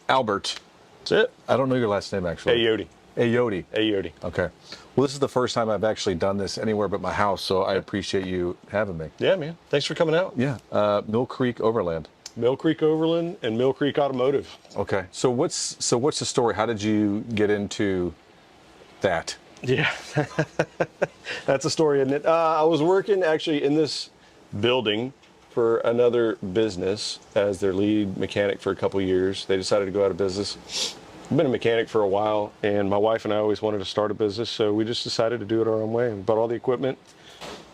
Albert. That's it. I don't know your last name, actually. Ayodi. Ayodi. Ayodi. Okay. Well, this is the first time I've actually done this anywhere but my house, so I appreciate you having me. Yeah, man. Thanks for coming out. Yeah. Mill Creek Overland. Mill Creek Overland and Mill Creek Automotive. Okay. So what's the story? How did you get into that? Yeah, that's a story, isn't it? I was working actually in this building for another business as their lead mechanic for a couple years. They decided to go out of business. I've been a mechanic for a while, and my wife and I always wanted to start a business, so we just decided to do it our own way. We bought all the equipment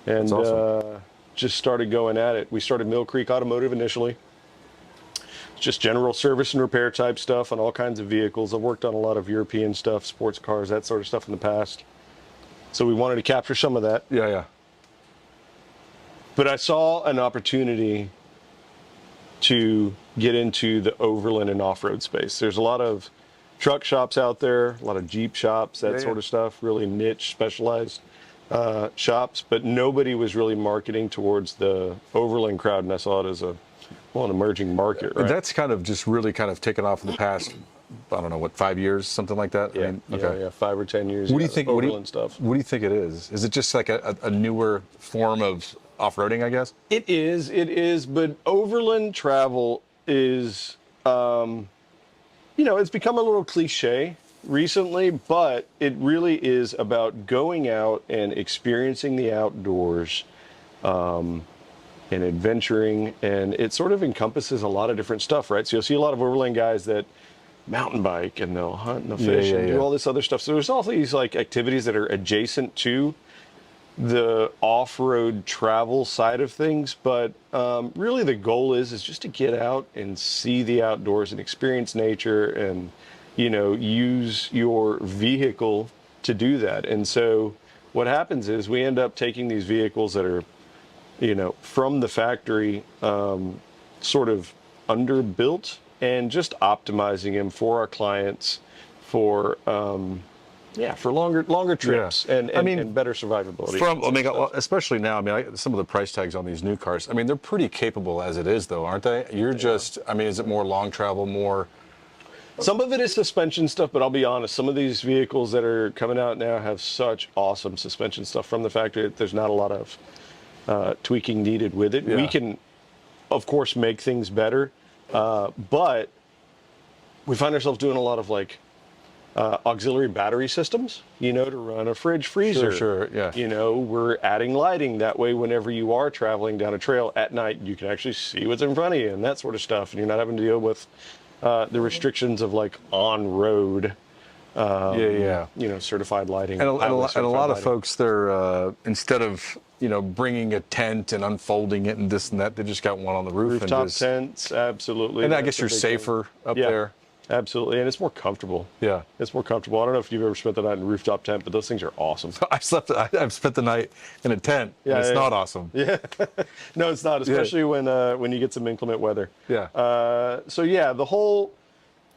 and That's awesome. just started going at it. We started Mill Creek Automotive initially. Just general service and repair type stuff on all kinds of vehicles. I've worked on a lot of European stuff, sports cars, that sort of stuff in the past. So we wanted to capture some of that. Yeah, yeah. But I saw an opportunity to get into the overland and off-road space. There's a lot of truck shops out there, a lot of Jeep shops, that sort of stuff, really niche, specialized shops, but nobody was really marketing towards the overland crowd, and I saw it as an emerging market, right? That's kind of just really kind of taken off in the past, I don't know, what, 5 years, something like that? Yeah, I mean, okay. yeah, 5 or 10 years. What do you think? Overland stuff. What do you think it is? Is it just like a newer form of off-roading, I guess? It is, but overland travel is, it's become a little cliche recently, but it really is about going out and experiencing the outdoors, and adventuring, and it sort of encompasses a lot of different stuff, right? So you'll see a lot of overland guys that mountain bike and they'll hunt and they'll fish and do all this other stuff. So there's all these like activities that are adjacent to the off-road travel side of things, but really the goal is just to get out and see the outdoors and experience nature and use your vehicle to do that. And so what happens is we end up taking these vehicles that are from the factory, sort of underbuilt, and just optimizing them for our clients for longer trips and better survivability. Especially now, some of the price tags on these new cars, they're pretty capable as it is, though, aren't they? Is it more long travel, more? Some of it is suspension stuff, but I'll be honest, some of these vehicles that are coming out now have such awesome suspension stuff from the factory that there's not a lot of tweaking needed with it. Yeah. We can, of course, make things better, but we find ourselves doing a lot of auxiliary battery systems, to run a fridge freezer. Sure, yeah. We're adding lighting that way whenever you are traveling down a trail at night, you can actually see what's in front of you and that sort of stuff, and you're not having to deal with the restrictions of on-road. Certified lighting. And a lot of folks, they're instead of bringing a tent and unfolding it and this and that, they just got one on the roof. Rooftop tents, absolutely. And I guess you're safer up there. Absolutely, and it's more comfortable. Yeah, it's more comfortable. I don't know if you've ever spent the night in a rooftop tent, but those things are awesome. I've spent the night in a tent. Yeah, and it's not awesome. Yeah, no, it's not, especially when you get some inclement weather. Yeah. The whole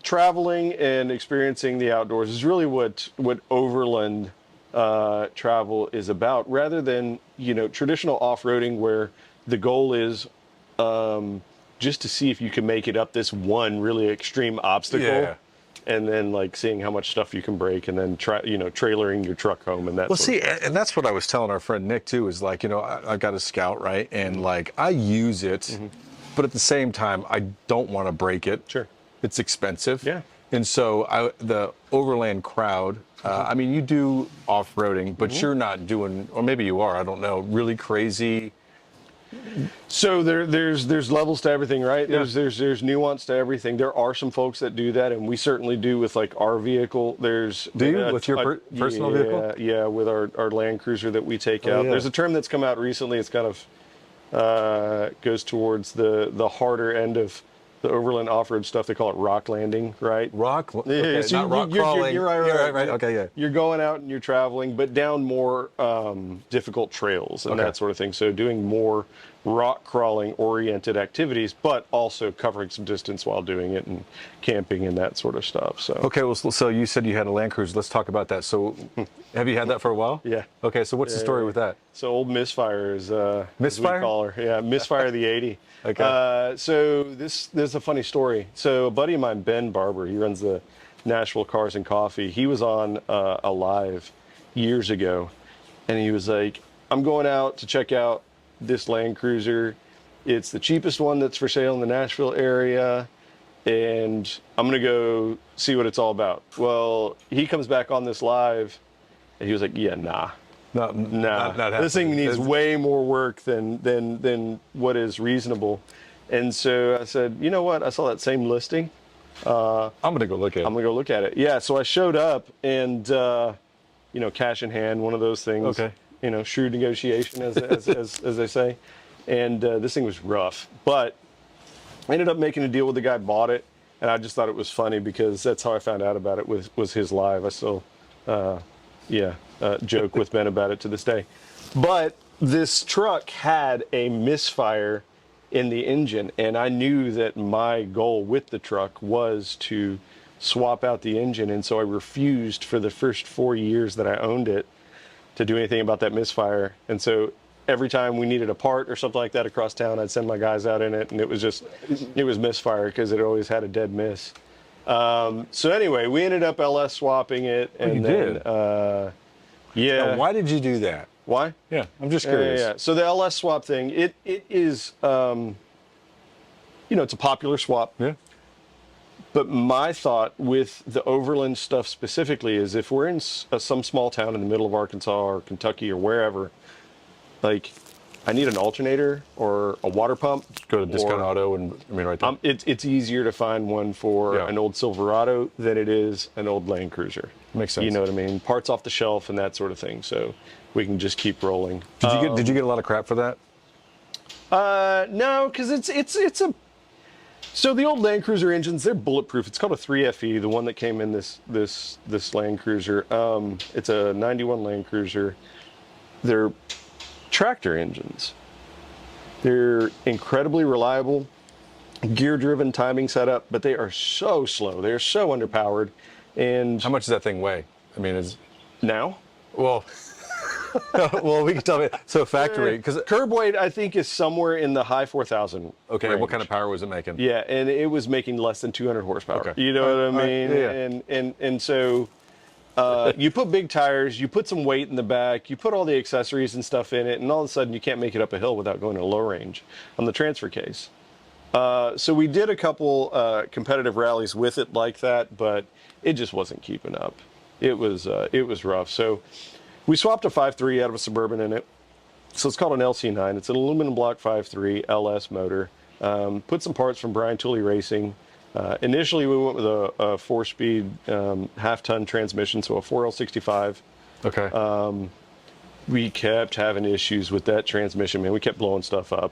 traveling and experiencing the outdoors is really what overland travel is about, rather than traditional off-roading where the goal is just to see if you can make it up this one really extreme obstacle, and then seeing how much stuff you can break, and then trailering your truck home and that. Well, and that's what I was telling our friend Nick too. Is I got a Scout, right, and I use it, but at the same time I don't want to break it. Sure, it's expensive. Yeah, and so the overland crowd. You do off-roading, but you're not doing, or maybe you are, I don't know, really crazy. So there's levels to everything, right? Yeah. There's nuance to everything. There are some folks that do that, and we certainly do with our vehical. Do you with your personal vehicle? Yeah, with our Land Cruiser that we take out. Yeah. There's a term that's come out recently. It's kind of goes towards the harder end of the overland off-road stuff. They call it rock landing, right? Okay, so not rock crawling. You're right. Okay, yeah. You're going out and you're traveling, but down more difficult trails and that sort of thing. So doing more rock crawling oriented activities, but also covering some distance while doing it and camping and that sort of stuff. So Okay, well, so you said you had a Land Cruiser. Let's talk about that. So, have you had that for a while? Yeah. Okay, so what's the story with that? So old Misfire is Misfire? as we call her. Yeah, Misfire the 80. Okay. So this is a funny story. So a buddy of mine, Ben Barber, he runs the Nashville Cars and Coffee. He was on a live years ago, and he was like, "I'm going out to check out this Land Cruiser. It's the cheapest one that's for sale in the Nashville area, and I'm gonna go see what it's all about." Well, he comes back on this live, and he was like, "Yeah, nah." Not This thing happening. needs way more work than what is reasonable. And so I said, you know what? I saw that same listing. I'm gonna go look at it. I'm gonna go look at it. Yeah. So I showed up, and cash in hand, one of those things. Okay. Shrewd negotiation, as they say. And this thing was rough, but I ended up making a deal with the guy who bought it, and I just thought it was funny because that's how I found out about it was his live. I still, joke with Ben about it to this day. But this truck had a misfire in the engine, and I knew that my goal with the truck was to swap out the engine, and so I refused for the first 4 years that I owned it to do anything about that misfire. And so every time we needed a part or something like that across town, I'd send my guys out in it, and it was misfire because it always had a dead miss. So anyway, we ended up LS swapping it, and you then did? yeah. Now, why did you do that? Why? Yeah, I'm just curious. Yeah. So the LS swap thing, it is, it's a popular swap. Yeah. But my thought with the overland stuff specifically is if we're in some small town in the middle of Arkansas or Kentucky or wherever, like, I need an alternator or a water pump. Go to Discount or, Auto and right there. it's easier to find one for an old Silverado than it is an old Land Cruiser. Makes sense. You know what I mean? Parts off the shelf and that sort of thing. So we can just keep rolling. Did you get a lot of crap for that? No, because it's a. So the old Land Cruiser engines, they're bulletproof. It's called a 3FE, the one that came in this Land Cruiser. It's a 91 Land Cruiser. They're tractor engines. They're incredibly reliable, gear-driven timing setup, but they are so slow. They're so underpowered. And How much does that thing weigh? I mean, now, well, well, we can tell me. So factory, because curb weight, I think, is somewhere in the high 4,000. okay, range. what kind of power was it making? Yeah, and it was making less than 200 horsepower. Okay. You know what I mean? Yeah. And so you put big tires, you put some weight in the back, you put all the accessories and stuff in it, and all of a sudden you can't make it up a hill without going to low range on the transfer case. So we did a couple competitive rallies with it like that, but it just wasn't keeping up. It was rough. So we swapped a 5.3 out of a Suburban in it. So it's called an LC9. It's an aluminum block 5.3 LS motor. Put some parts from Brian Tooley Racing. Initially, we went with a 4-speed half-ton transmission, so a 4L65. Okay. We kept having issues with that transmission, man. We kept blowing stuff up.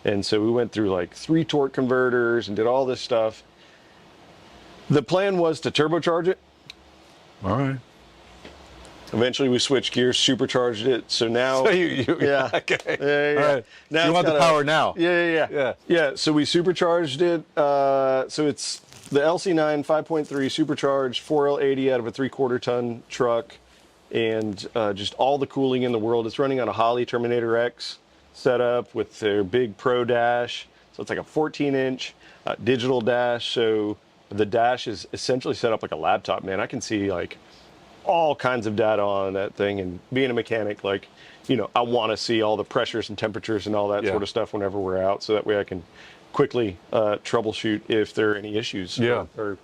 And so we went through like 3 torque converters and did all this stuff. The plan was to turbocharge it. All right. Eventually, we switched gears, supercharged it. So now, yeah. Okay. Yeah. All right. Now You want the power now? Yeah. So we supercharged it. So it's the LC9 5.3 supercharged 4L80 out of a 3/4 ton truck, and just all the cooling in the world. It's running on a Holley Terminator X setup with their big Pro dash. So it's like a 14-inch digital dash. So the dash is essentially set up like a laptop. Man, I can see like all kinds of data on that thing, and being a mechanic, like, I want to see all the pressures and temperatures and all that sort of stuff whenever we're out, so that way I can quickly troubleshoot if there are any issues. Yeah. Or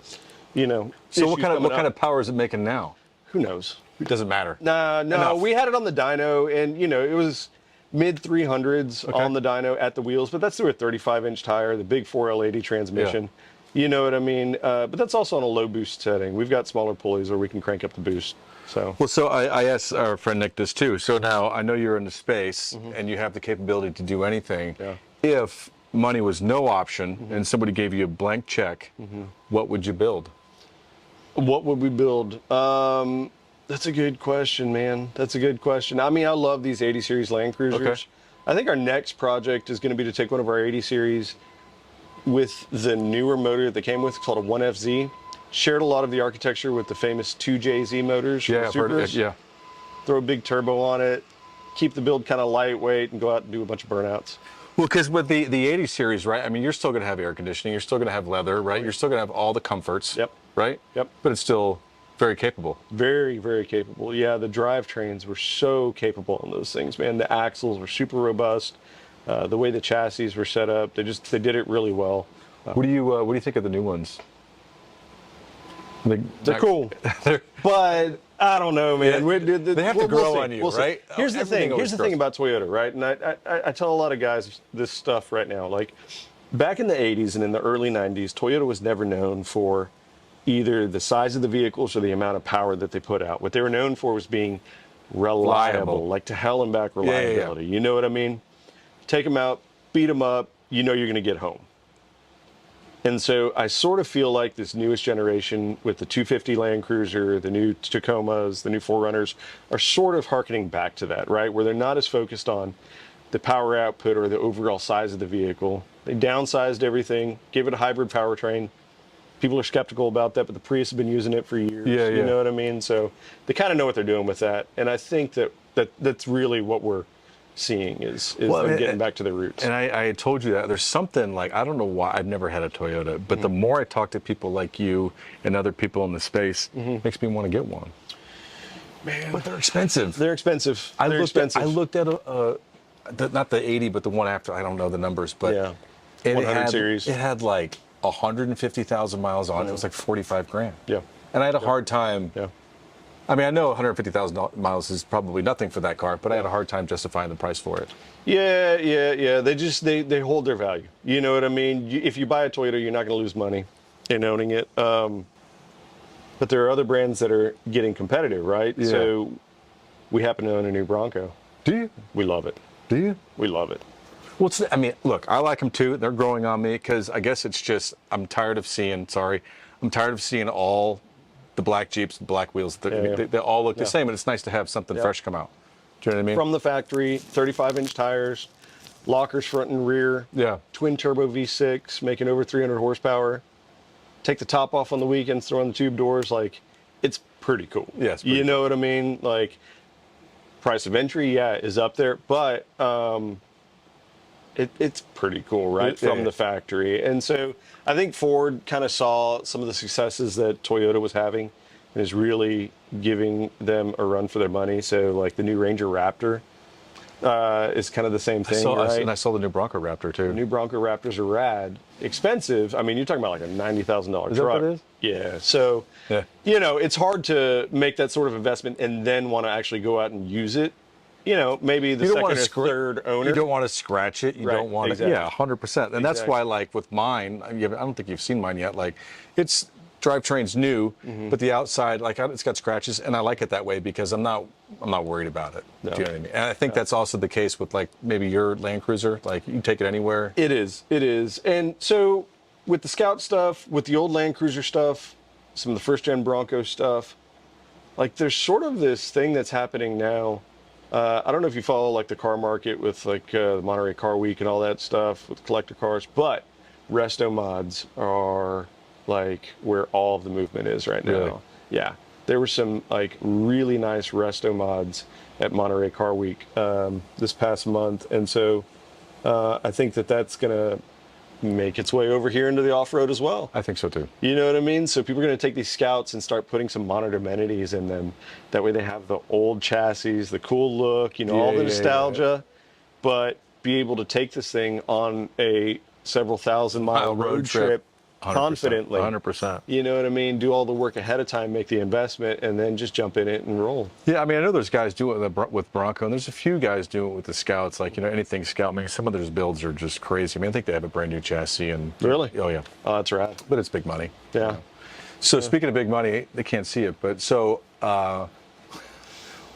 So what kind of power is it making now? Who knows? It doesn't matter. No, Enough. we had it on the dyno, and it was mid 300s on the dyno at the wheels, but that's through a 35-inch tire, the big 4L80 transmission. Yeah. You know what I mean? But that's also on a low boost setting. We've got smaller pulleys where we can crank up the boost. So Well, so I asked our friend Nick this too. So now I know you're in the space and you have the capability to do anything. Yeah. If money was no option and somebody gave you a blank check, what would you build? what would we build? That's a good question, man. That's a good question. I mean, I love these 80 series Land Cruisers. I think our next project is going to be to take one of our 80 series with the newer motor that they came with, called a 1FZ. Shared a lot of the architecture with the famous 2JZ motors from Yeah, the I've heard it. Supras. Yeah. Throw a big turbo on it, keep the build kind of lightweight, and go out and do a bunch of burnouts. Well, because with the 80 series, right? I mean, you're still going to have air conditioning. You're still going to have leather, right? You're still going to have all the comforts. Yep. Right? Yep. But it's still very capable. Very, very capable. Yeah, the drivetrains were so capable on those things, man. The axles were super robust. The way the chassis were set up, they did it really well. What do you think of the new ones? They're cool, but I don't know, man. They have to grow on you, We'll see. right? Here's the thing. Here's the grows. thing about Toyota, right? And I tell a lot of guys this stuff right now. Like back in the 80s and in the early 90s, Toyota was never known for either the size of the vehicles or the amount of power that they put out. What they were known for was being reliable, like to hell and back reliability. Yeah. You know what I mean? Take them out, beat them up, you know you're going to get home. And so I sort of feel like this newest generation with the 250 Land Cruiser, the new Tacomas, the new 4Runners are sort of hearkening back to that, right? Where they're not as focused on the power output or the overall size of the vehicle. They downsized everything, gave it a hybrid powertrain. People are skeptical about that, but the Prius has been using it for years. Yeah. You know what I mean? So they kind of know what they're doing with that. And I think that's really what we're seeing is them getting back to their roots. And I told you that there's something like, I don't know why, I've never had a Toyota, but the more I talk to people like you and other people in the space, makes me want to get one. Man, But they're expensive. they're expensive. I They're looked expensive. at not the 80, but the one after, I don't know the numbers, but Yeah. it 100 series. It had like 150,000 miles on it. It was like 45 grand. Yeah. And I had a hard time. Yeah. I mean, I know 150,000 miles is probably nothing for that car, but I had a hard time justifying the price for it. Yeah. They hold their value. You know what I mean? If you buy a Toyota, you're not going to lose money in owning it. But there are other brands that are getting competitive, right? Yeah. So we happen to own a new Bronco. Do you? We love it. Do you? We love it. Well, I mean, look, I like them too. They're growing on me because I guess it's just, I'm tired of seeing all the black Jeeps, the black wheels. They all look the same, and it's nice to have something fresh come out. Do you know what I mean? From the factory, 35-inch tires, lockers front and rear, twin turbo V6, making over 300 horsepower. Take the top off on the weekends, throw on the tube doors. Like, it's pretty cool. Yeah, it's pretty you know what I mean? Like, price of entry, is up there, but it's pretty cool, right? From the factory. And so I think Ford kind of saw some of the successes that Toyota was having and is really giving them a run for their money. So like the new Ranger Raptor is kind of the same thing, right? And I saw the new Bronco Raptor too. The new Bronco Raptors are rad. Expensive. I mean, you're talking about like a $90,000 truck. Is that what it is? Yeah. So, you know, it's hard to make that sort of investment and then want to actually go out and use it. You know, maybe the second or third owner. You don't want to scratch it. You don't want to. Yeah, 100%. And that's why, like with mine, I don't think you've seen mine yet. Like, it's drivetrain's new, but the outside, like it's got scratches, and I like it that way because I'm not worried about it. No. Do you know what I mean? And I think that's also the case with like maybe your Land Cruiser. Like you can take it anywhere. It is. And so with the Scout stuff, with the old Land Cruiser stuff, some of the first gen Bronco stuff, like there's sort of this thing that's happening now. I don't know if you follow like the car market with like the Monterey Car Week and all that stuff with collector cars, but resto mods are like where all of the movement is right now. Really? Yeah, there were some like really nice resto mods at Monterey Car Week this past month, and so I think that's gonna make its way over here into the off-road as well. I think so too. You know what I mean? So people are going to take these Scouts and start putting some modern amenities in them. That way they have the old chassis, the cool look, you know, all the nostalgia, but be able to take this thing on a several thousand-mile road trip 100%, confidently. 100%. You know what I mean? Do all the work ahead of time, make the investment, and then just jump in it and roll. Yeah, I mean, I know there's guys do it with Bronco, and there's a few guys do it with the Scouts. Like, you know, anything Scout. I mean, some of their builds are just crazy. I mean, I think they have a brand new chassis. And Really? Oh, yeah. Oh, that's rad. But it's big money. Yeah. You know? So speaking of big money, they can't see it, but so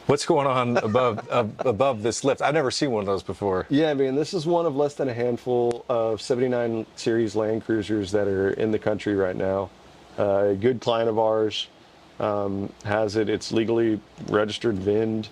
what's going on above this lift? I've never seen one of those before. Yeah, man, this is one of less than a handful of 79 series Land Cruisers that are in the country right now. A good client of ours has it. It's legally registered, VINed.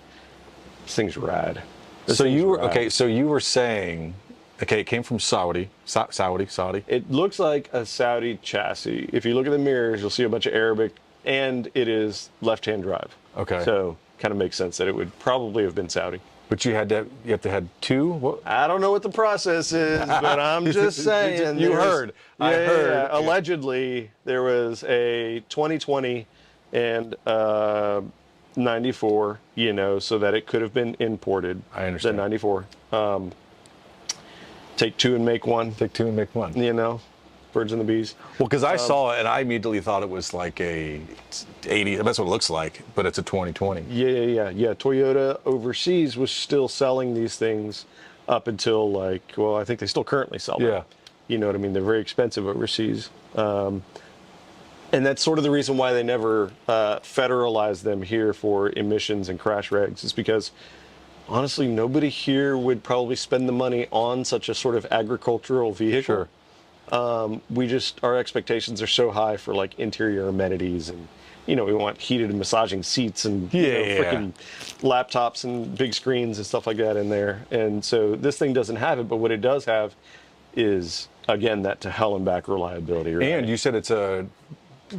This thing's rad. So you were okay. So you were saying, okay, it came from Saudi. It looks like a Saudi chassis. If you look at the mirrors, you'll see a bunch of Arabic, and it is left-hand drive. Okay. So kind of makes sense that it would probably have been Saudi. But you have to have two. What? I don't know what the process is, but I'm just saying. You heard. I heard. Yeah. Allegedly, there was a 2020 and 94, so that it could have been imported. I understand. The 94. Take two and make one. Take two and make one. Birds and the bees. Well, because I saw it and I immediately thought it was like a 80. That's what it looks like, but it's a 2020. Yeah. Toyota overseas was still selling these things up until I think they still currently sell them. Yeah. You know what I mean? They're very expensive overseas. And that's sort of the reason why they never federalized them here for emissions and crash regs, is because honestly, nobody here would probably spend the money on such a sort of agricultural vehicle. Sure. Our expectations are so high for like interior amenities, and we want heated and massaging seats and freaking laptops and big screens and stuff like that in there. And so this thing doesn't have it, but what it does have is, again, that to hell and back reliability. Right? And you said it's a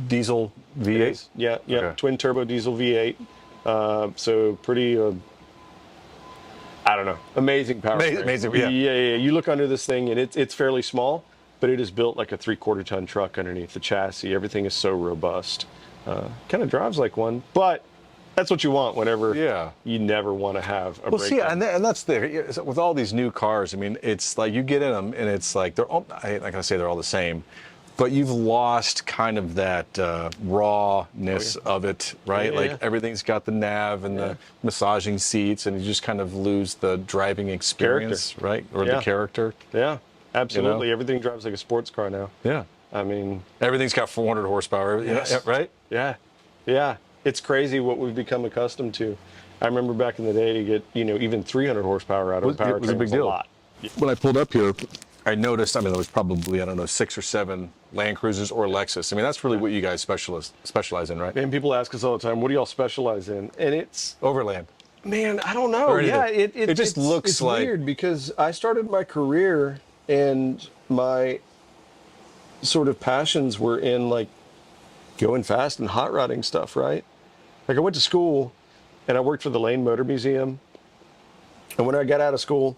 diesel V8? Yeah, Okay. Twin turbo diesel V8. So pretty, I don't know, amazing power. Amazing, yeah. Yeah. You look under this thing and it's fairly small, but it is built like a 3/4 ton truck underneath the chassis. Everything is so robust. Kind of drives like one, but that's what you want whenever you never want to have a breakdown. See, and that's with all these new cars. I mean, it's like you get in them and it's like they're all, I'm not gonna say they're all the same, but you've lost kind of that rawness of it, right? Yeah. Like everything's got the nav and the massaging seats, and you just kind of lose the driving experience, right? Or the character. Yeah, absolutely. Everything drives like a sports car now. Yeah. I mean, everything's got 400 horsepower, right? Yeah. It's crazy what we've become accustomed to. I remember back in the day to get, even 300 horsepower out of a powertrain was a big deal. lot. When I pulled up here, I noticed, there was probably, 6 or 7 Land Cruisers or Lexus. I mean, that's really what you guys specialize in, right? And people ask us all the time, what do y'all specialize in? And it's... Overland. Man, I don't know. Yeah, it just looks it's like... weird because I started my career and my sort of passions were in like going fast and hot rodding stuff, right? Like I went to school and I worked for the Lane Motor Museum. And when I got out of school,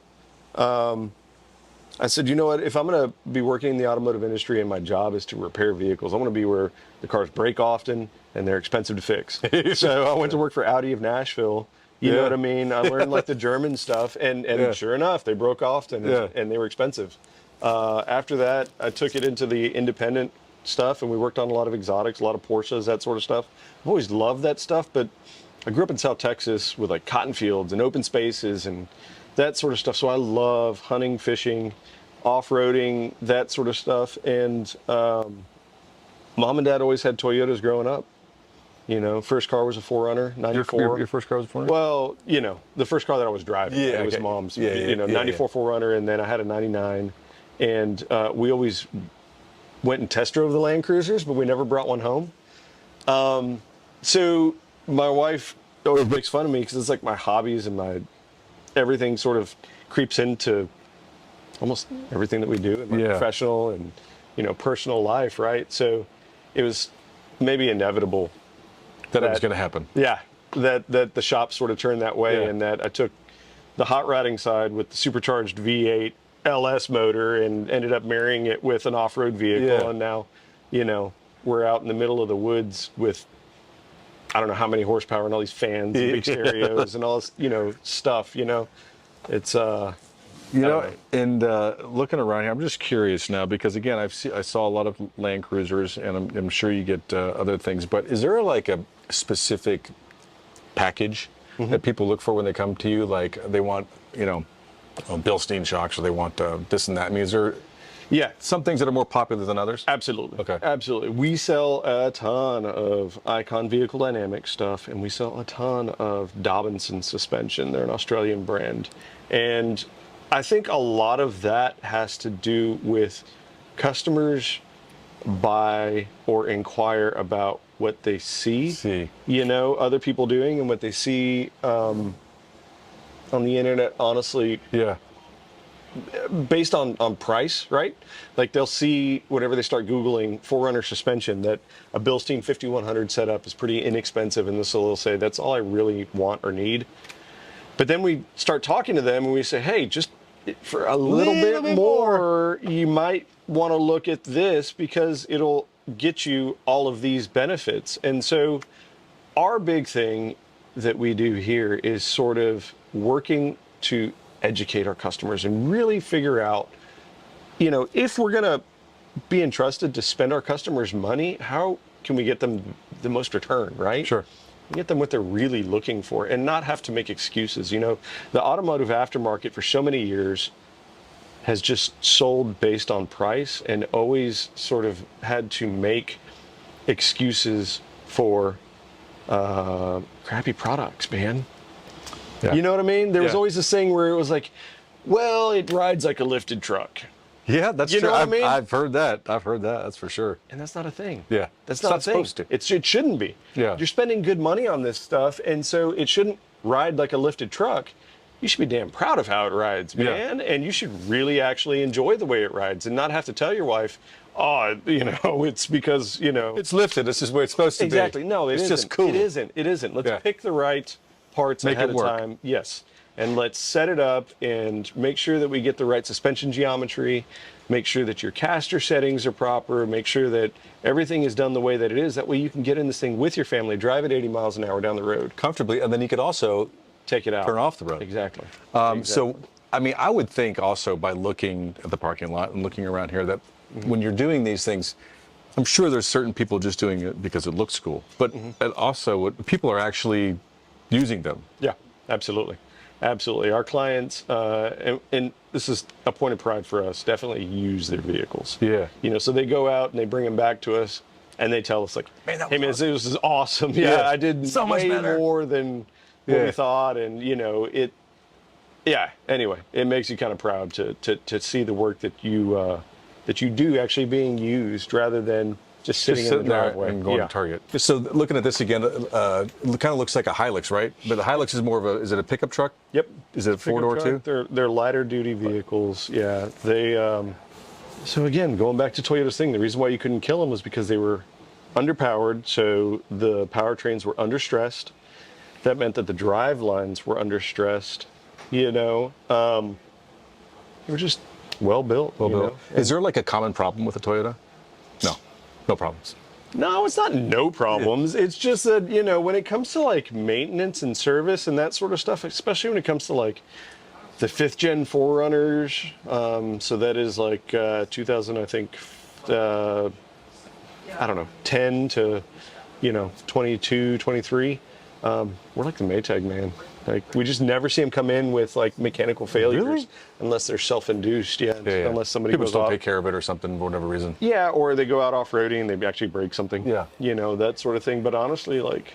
I said, you know what, if I'm going to be working in the automotive industry and my job is to repair vehicles, I want to be where the cars break often and they're expensive to fix. So I went to work for Audi of Nashville. You know what I mean? I learned like the German stuff, and sure enough, they broke often and they were expensive. After that, I took it into the independent stuff, and we worked on a lot of exotics, a lot of Porsches, that sort of stuff. I've always loved that stuff, but I grew up in South Texas with like cotton fields and open spaces and that sort of stuff. So I love hunting, fishing, off-roading, that sort of stuff. And Mom and Dad always had Toyotas growing up. First car was a 4Runner, 94. Your first car was a 4Runner? Well, the first car that I was driving, it was Mom's. 94 4Runner, and then I had a 99. And we always went and test drove the Land Cruisers, but we never brought one home. So my wife always makes fun of me because it's like my hobbies and my everything sort of creeps into almost everything that we do in my professional and personal life, right? So it was maybe inevitable that it was going to happen. Yeah, that the shop sort of turned that way, and that I took the hot rodding side with the supercharged V8 LS motor and ended up marrying it with an off-road vehicle, and now, we're out in the middle of the woods with I don't know how many horsepower and all these fans and big stereos and all this, stuff. It's and looking around here, I'm just curious now because again, I saw a lot of Land Cruisers, and I'm sure you get other things. But is there like a specific package that people look for when they come to you? Like they want, Bilstein shocks, or they want this and that. I mean, is there some things that are more popular than others? Absolutely. Okay. Absolutely. We sell a ton of Icon Vehicle Dynamics stuff, and we sell a ton of Dobinson suspension. They're an Australian brand. And I think a lot of that has to do with customers buy or inquire about what they see. Other people doing and what they see on the internet, honestly, Yeah. based on price, right? Like they'll see whenever they start Googling 4Runner suspension that a Bilstein 5100 setup is pretty inexpensive, and this will say that's all I really want or need. But then we start talking to them and we say, hey, just for a little bit more, you might want to look at this because it'll get you all of these benefits. And so our big thing that we do here is sort of working to educate our customers and really figure out, if we're going to be entrusted to spend our customers' money, how can we get them the most return, right? Sure. Get them what they're really looking for and not have to make excuses. The automotive aftermarket for so many years has just sold based on price and always sort of had to make excuses for crappy products, man. Yeah. You know what I mean? There was Yeah. always this thing where it was like, well, it rides like a lifted truck. Yeah, that's You true. know what I mean? I've heard that. That's for sure. And that's not a thing. Yeah. That's It's not not a thing. supposed to. It shouldn't be. Yeah. You're spending good money on this stuff, and so it shouldn't ride like a lifted truck. You should be damn proud of how it rides, man. And you should really actually enjoy the way it rides and not have to tell your wife, oh, it's because, It's lifted. This is where it's supposed to exactly. be. No, it's isn't. just cool. It isn't. Let's pick the right parts Make ahead it of work. time. Yes. And let's set it up and make sure that we get the right suspension geometry, make sure that your caster settings are proper, make sure that everything is done the way that it is. That way you can get in this thing with your family, drive at 80 miles an hour down the road. Comfortably, and then you could also Take it out. turn off the road. Exactly. So, I mean, I would think also by looking at the parking lot and looking around here that when you're doing these things, I'm sure there's certain people just doing it because it looks cool, but also people are actually using them. Yeah, absolutely. Absolutely. Our clients, and this is a point of pride for us, definitely use their vehicles. Yeah. So they go out and they bring them back to us and they tell us like, Man, that hey man, was this is awesome. Yeah, Yeah. I did So much way better. more than what Yeah. we thought. And anyway, it makes you kind of proud to see the work that you do actually being used rather than just sitting in the there driveway. and going to Target. So looking at this again, it kind of looks like a Hilux, right? But the Hilux is more of is it a pickup truck? Yep. Is it a four-door too? They're lighter duty vehicles. Yeah. They. So again, going back to Toyota's thing, the reason why you couldn't kill them was because they were underpowered. So the powertrains were understressed. That meant that the drive lines were understressed. They were just well built. Is there like a common problem with a Toyota? No problems. No, it's not no problems. Yeah. It's just that, when it comes to like maintenance and service and that sort of stuff, especially when it comes to like the 5th gen 4Runners, so that is like 2000, I think, I don't know, 10 to, 22, 23. We're like the Maytag, man. Like we just never see them come in with like mechanical failures. Really? Unless they're self-induced. Yeah. Unless somebody people goes don't off. take care of it or something for whatever reason. Yeah, or they go out off-roading and they actually break something. Yeah. That sort of thing. But honestly, like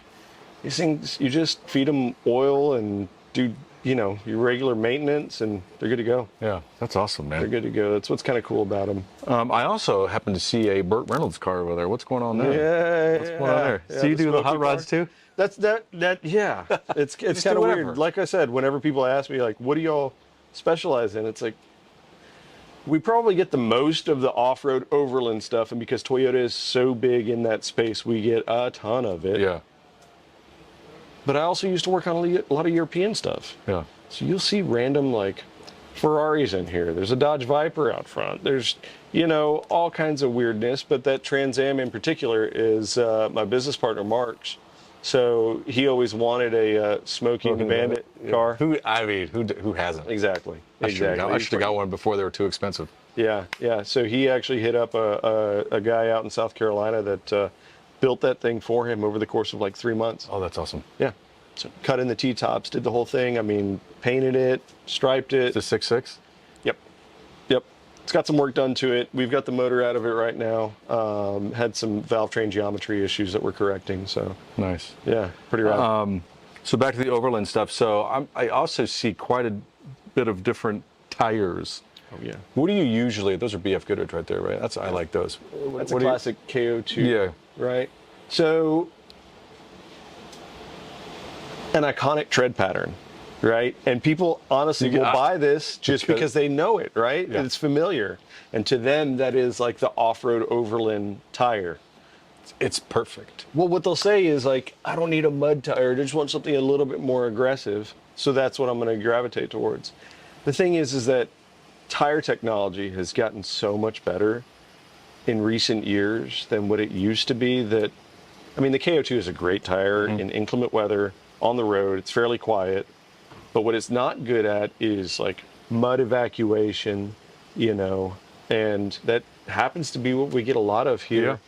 these things, you just feed them oil and do, your regular maintenance and they're good to go. Yeah, that's awesome, man. They're good to go. That's what's kind of cool about them. I also happen to see a Burt Reynolds car over there. What's going on there? Yeah. What's going on there? Yeah, So you the do the smoky hot rods car. too? Yeah. It's do kind of whatever. weird. Like I said, whenever people ask me, like, what do y'all specialize in? It's like, we probably get the most of the off-road overland stuff, and because Toyota is so big in that space, we get a ton of it. Yeah. But I also used to work on a lot of European stuff. Yeah. So you'll see random, like, Ferraris in here. There's a Dodge Viper out front. There's, all kinds of weirdness, but that Trans Am in particular is my business partner, Mark's. So he always wanted a Smokey the Bandit car. Who hasn't? Exactly. I should have got one before they were too expensive. Yeah. So he actually hit up a guy out in South Carolina that built that thing for him over the course of like 3 months. Oh, that's awesome. Yeah. So cut in the T-tops, did the whole thing. I mean, painted it, striped it. It's a 6.6? Yep. It's got some work done to it. We've got the motor out of it right now. Had some valve train geometry issues that we're correcting. So Nice. yeah, pretty rad. So back to the Overland stuff. So I also see quite a bit of different tires. Oh yeah. What do you usually? Those are BF Goodrich right there, right? I like those. That's What a do you- classic KO2. Yeah. Right. So an iconic tread pattern right? And people honestly will buy this just because they know it, right? Yeah. It's familiar. And to them, that is like the off-road overland tire. It's perfect. Well, what they'll say is like, I don't need a mud tire. I just want something a little bit more aggressive. So that's what I'm going to gravitate towards. The thing is that tire technology has gotten so much better in recent years than what it used to be. That, I mean, the KO2 is a great tire in inclement weather, on the road. It's fairly quiet. But what it's not good at is like mud evacuation, you know, and that happens to be what we get a lot of here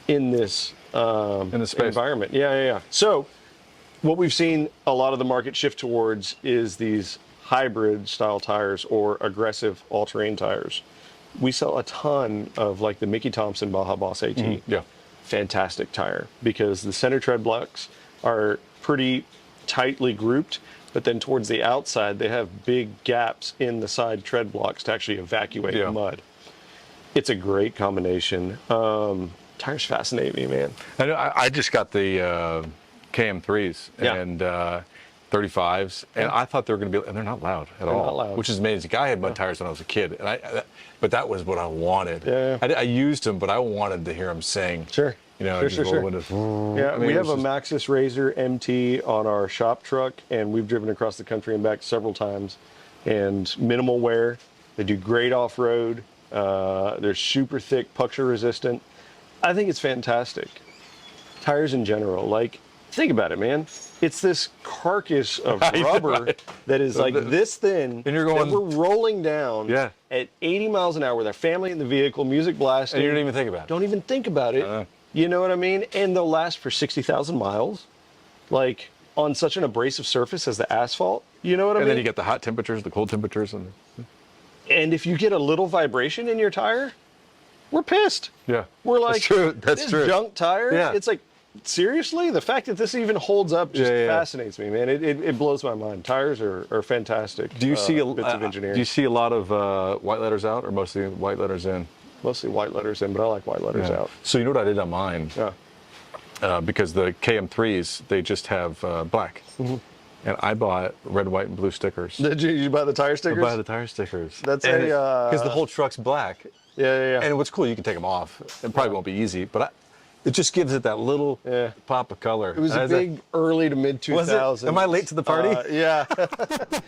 in this environment. Yeah. So what we've seen a lot of the market shift towards is these hybrid style tires or aggressive all-terrain tires. We sell a ton of like the Mickey Thompson Baja Boss AT. Yeah. Fantastic tire because the center tread blocks are pretty tightly grouped, but then towards the outside they have big gaps in the side tread blocks to actually evacuate mud. It's a great combination. Tires fascinate me, man. I just got the KM3s and 35s, and I thought they were going to be, and they're not loud at all, not loud. which is amazing. I had mud tires when I was a kid, and but that was what I wanted. Yeah. I used them, but I wanted to hear them sing. Sure. You know, Sure. Yeah, I mean, we have a Maxxis Razor MT on our shop truck, and we've driven across the country and back several times. And minimal wear. They do great off-road. They're super thick, puncture resistant. I think it's fantastic. Tires in general, like, think about it, man. It's this carcass of rubber that is like this thin, and you're going, that we're rolling down at 80 miles an hour with our family in the vehicle, music blasting. And you don't even think about it. Don't even think about it. You know what I mean? And they'll last for 60,000 miles, like on such an abrasive surface as the asphalt. You know what I mean? And then you get the hot temperatures, the cold temperatures. And if you get a little vibration in your tire, we're pissed. Yeah. We're like, that's true. This junk tire? Yeah. It's like, seriously? The fact that this even holds up just fascinates me, man. It blows my mind. Tires are fantastic. Do you see bits of engineering. Do you see a lot of white letters out, or mostly white letters in? Mostly white letters in, but I like white letters out. So you know what I did on mine? Yeah. Because the KM3s, they just have black. And I bought red, white, and blue stickers. Did you buy the tire stickers? I buy the tire stickers. That's because the whole truck's black. Yeah. And what's cool, you can take them off. It probably won't be easy, but it just gives it that little pop of color. It was a big early to mid 2000s. Am I late to the party? Yeah.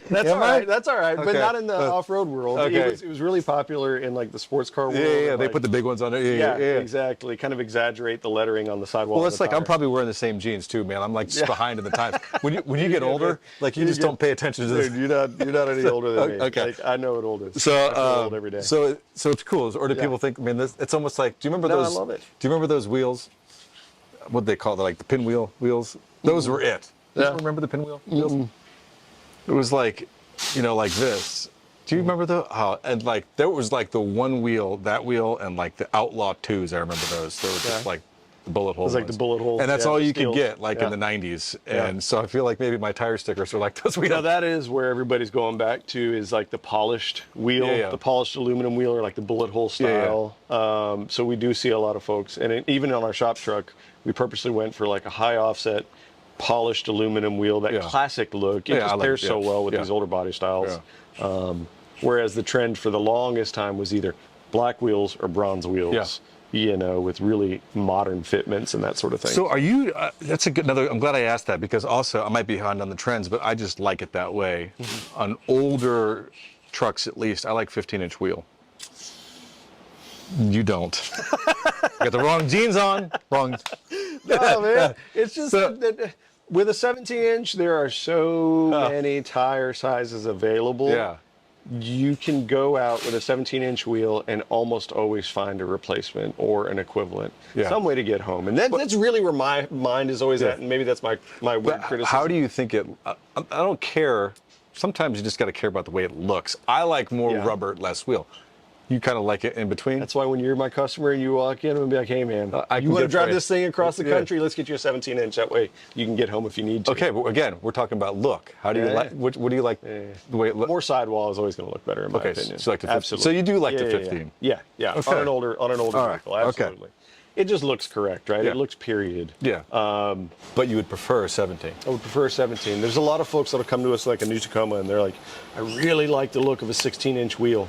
That's all right. That's all right. Okay. But not in the off-road world. Okay. It was really popular in like the sports car world. Yeah. They like, put the big ones on it. Yeah, exactly. Kind of exaggerate the lettering on the sidewall. Well, it's like I'm probably wearing the same jeans too, man. I'm like just behind in the times. When you get older, like you just don't pay attention to this. Dude, you're not any older than me. Okay. Like, I know what old is. So I feel old every day. So it's cool. Or do people think? I mean, it's almost like. Do you remember those? I love it. Do you remember those wheels? What they call it, like the pinwheel wheels? Those were it. Do you remember the pinwheel wheels? It was like, like this. Do you remember the? And like there was like the one wheel, that wheel, and like the Outlaw 2s. I remember those. They were just like the bullet hole. It was like the bullet holes. And that's all you could get, like in the 90s. And so I feel like maybe my tire stickers are like those wheels. Now that is where everybody's going back to, is like the polished wheel, the polished aluminum wheel, or like the bullet hole style. So we do see a lot of folks, and even on our shop truck, we purposely went for like a high offset, polished aluminum wheel, that classic look. It just pairs so well with these older body styles. Whereas the trend for the longest time was either black wheels or bronze wheels. With really modern fitments and that sort of thing. So are you, that's a good, I'm glad I asked that, because also I might be behind on the trends, but I just like it that way. On older trucks, at least, I like 15-inch wheel. You don't. You got the wrong jeans on. Wrong. No, man. It's just that with a 17-inch, there are so many tire sizes available. Yeah. You can go out with a 17-inch wheel and almost always find a replacement or an equivalent. Some way to get home. And that's really where my mind is always at, and maybe that's my weird criticism. How do you think it, I don't care. Sometimes you just got to care about the way it looks. I like more rubber, less wheel. You kind of like it in between? That's why when you're my customer and you walk in, I'm going to be like, hey, man, you want to drive this thing across the country? Let's get you a 17-inch. That way you can get home if you need to. Okay, but again, we're talking about look. How do you like, what do you like the way it looks? More sidewall is always going to look better in my opinion. So, you like the 15? Yeah. Okay. On an older vehicle, absolutely. it just looks correct, right? Yeah. It looks period. Yeah. But you would prefer a 17. I would prefer a 17. There's a lot of folks that'll come to us like a new Tacoma, and they're like, I really like the look of a 16-inch wheel.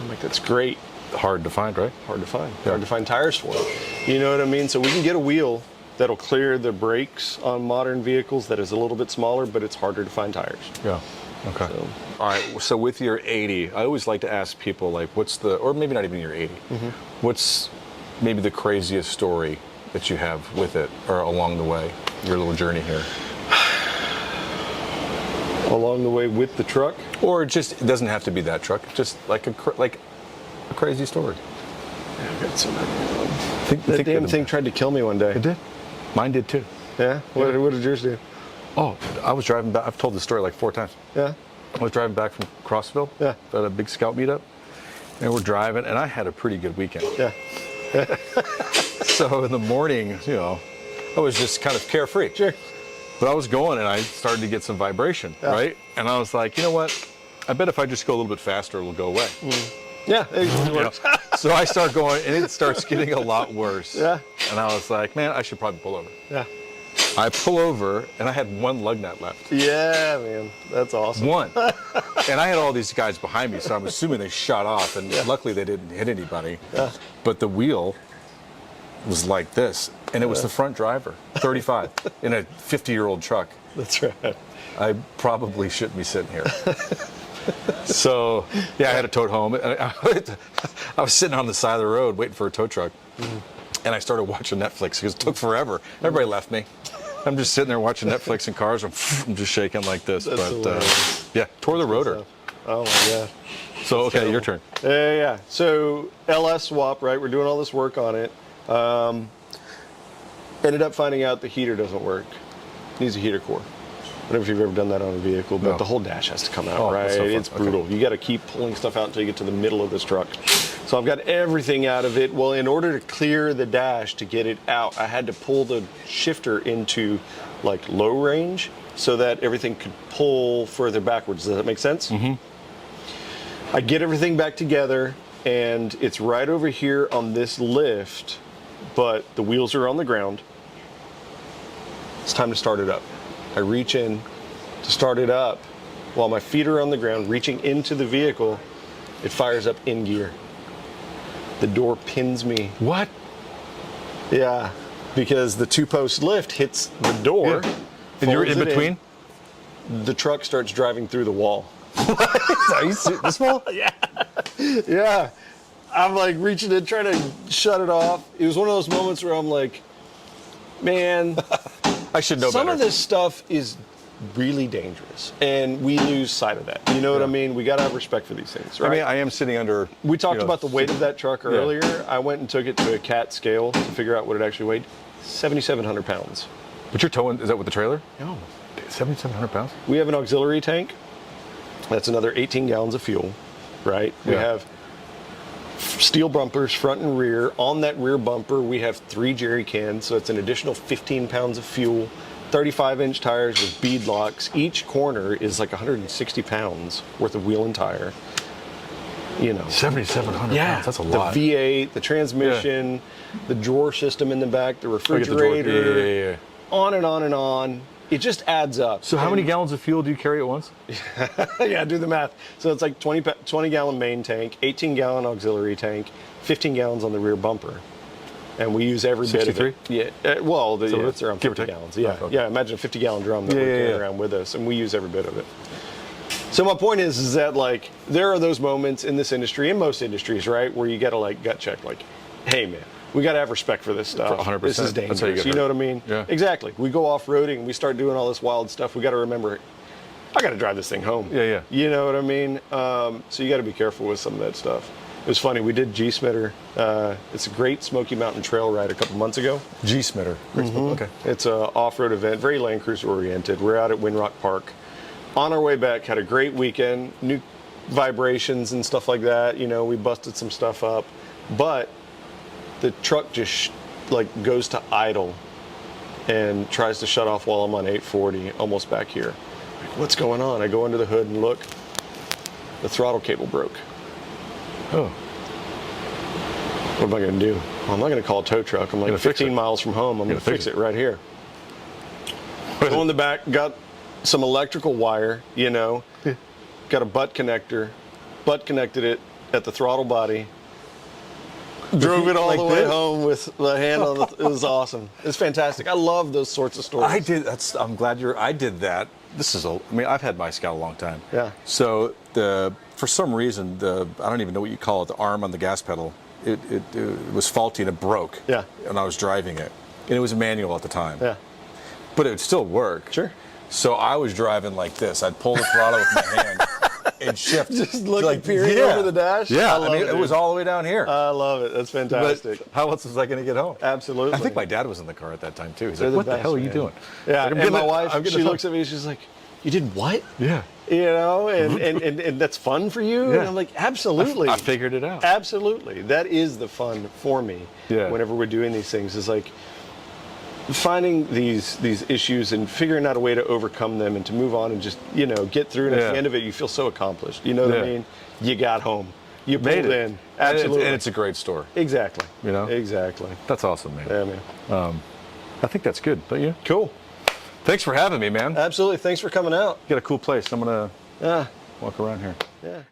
I'm like, that's great. Hard to find, right? Hard to find. Yeah. Hard to find tires for it. You know what I mean? So we can get a wheel that'll clear the brakes on modern vehicles that is a little bit smaller, but it's harder to find tires. Yeah. Okay. So. All right. So with your 80, I always like to ask people, like, what's the, or maybe not even your 80, what's maybe the craziest story that you have with it or along the way, your little journey here? Along the way with the truck? Or just, it doesn't have to be that truck, just like a crazy story. Yeah, I've got some. That damn thing tried to kill me one day. It did? Mine did too. Yeah? What did yours do? Oh, I was driving back. I've told this story like 4 times. Yeah? I was driving back from Crossville. Yeah. At a big scout meetup. And we're driving, and I had a pretty good weekend. Yeah. So in the morning, you know, I was just kind of carefree. Sure. But I was going, and I started to get some vibration, right? And I was like, you know what? I bet if I just go a little bit faster, it'll go away. Yeah, it usually works. So I start going, and it starts getting a lot worse. Yeah. And I was like, man, I should probably pull over. Yeah. I pull over, and I had 1 lug nut left. Yeah, man. That's awesome. 1. And I had all these guys behind me, so I'm assuming they shot off, and luckily they didn't hit anybody. Yeah. But the wheel was like this, and it was the front driver, 35, in a 50-year-old truck. That's right. I probably shouldn't be sitting here. So, yeah, I had to tow it home. I was sitting on the side of the road waiting for a tow truck, and I started watching Netflix because it took forever. Everybody left me. I'm just sitting there watching Netflix and cars. I'm just shaking like this. That's hilarious. Yeah, tore the rotor. Oh, my God. So, okay, your turn. Yeah. So, LS swap, right? We're doing all this work on it. Ended up finding out the heater doesn't work. Needs a heater core. I don't know if you've ever done that on a vehicle, but the whole dash has to come out, right? So it's brutal. Okay. You got to keep pulling stuff out until you get to the middle of this truck. So I've got everything out of it. Well, in order to clear the dash to get it out, I had to pull the shifter into like low range so that everything could pull further backwards. Does that make sense? I get everything back together, and it's right over here on this lift, but the wheels are on the ground. It's time to start it up. I reach in to start it up while my feet are on the ground, reaching into the vehicle. It fires up in gear. The door pins me. What? Yeah, because the 2-post lift hits the door. Yeah. And you're in between? The truck starts driving through the wall. Are you serious? This wall? Yeah. Yeah. I'm like reaching in, trying to shut it off. It was one of those moments where I'm like, man, I should know some better. of this stuff is really dangerous, and we lose sight of that. You know what I mean? We got to have respect for these things, right? I mean, I am sitting under... We talked about the weight of that truck earlier. I went and took it to a CAT scale to figure out what it actually weighed. 7,700 pounds. But you're towing, is that with the trailer? No. 7,700 pounds? We have an auxiliary tank. That's another 18 gallons of fuel, right? We have steel bumpers, front and rear. On that rear bumper, we have 3 jerry cans, so it's an additional 15 pounds of fuel. 35-inch tires with bead locks. Each corner is like 160 pounds worth of wheel and tire. You know, 7,700 pounds. That's a lot. The V8, the transmission, the drawer system in the back, the refrigerator, on and on and on. It just adds up. So how many gallons of fuel do you carry at once? Yeah, do the math. So it's like 20 gallon main tank, 18 gallon auxiliary tank, 15 gallons on the rear bumper. And we use every bit of it. Yeah. Well, it's around 50 gallons. Yeah. Okay. Yeah. Imagine a 50 gallon drum that we're carrying around with us, and we use every bit of it. So my point is that like there are those moments in this industry, in most industries, right, where you got to like gut check, like, hey man, we got to have respect for this stuff. 100%. This is dangerous. That's how you get hurt. know what I mean? Yeah. Exactly. We go off roading, we start doing all this wild stuff. We got to remember, I got to drive this thing home. Yeah. You know what I mean? So you got to be careful with some of that stuff. It was funny. We did G-Smitter. It's a great Smoky Mountain trail ride a couple months ago. G-Smitter. Okay. It's an off-road event, very Land Cruiser oriented. We're out at Windrock Park. On our way back, had a great weekend. New vibrations and stuff like that. You know, we busted some stuff up, but the truck just like goes to idle and tries to shut off while I'm on 840, almost back here. Like, what's going on? I go under the hood and look. The throttle cable broke. Oh. What am I going to do? Well, I'm not going to call a tow truck. I'm like 15 miles from home. I'm going to fix it right here. Go in the back, got some electrical wire, you know, got a butt connector, butt connected it at the throttle body, drove it all the way home with the hand on the, it was awesome. It's fantastic. I love those sorts of stories. I'm glad I did that. I mean, I've had my Scout a long time. Yeah. So for some reason, I don't even know what you call it, the arm on the gas pedal, it was faulty and it broke. Yeah. And I was driving it. And it was a manual at the time. Yeah. But it would still work. Sure. So I was driving like this. I'd pull the throttle with my hand and shift. Just looking, peering over the dash? Yeah, I mean, it was all the way down here. I love it. That's fantastic. But how else was I going to get home? Absolutely. I think my dad was in the car at that time, too. He's like, what the hell are you doing? Yeah, and my wife, she looks at me, she's like, you did what? Yeah. You know, and that's fun for you? Yeah. And I'm like, absolutely. I figured it out. Absolutely. That is the fun for me whenever we're doing these things, is like finding these issues and figuring out a way to overcome them and to move on and just, you know, get through. And at the end of it, you feel so accomplished. You know what I mean? You got home. You pulled in. Absolutely. And it's a great story. Exactly. You know? Exactly. That's awesome, man. Yeah, man. I think that's good, don't you? Cool. Thanks for having me, man. Absolutely. Thanks for coming out. You got a cool place. I'm going to walk around here. Yeah.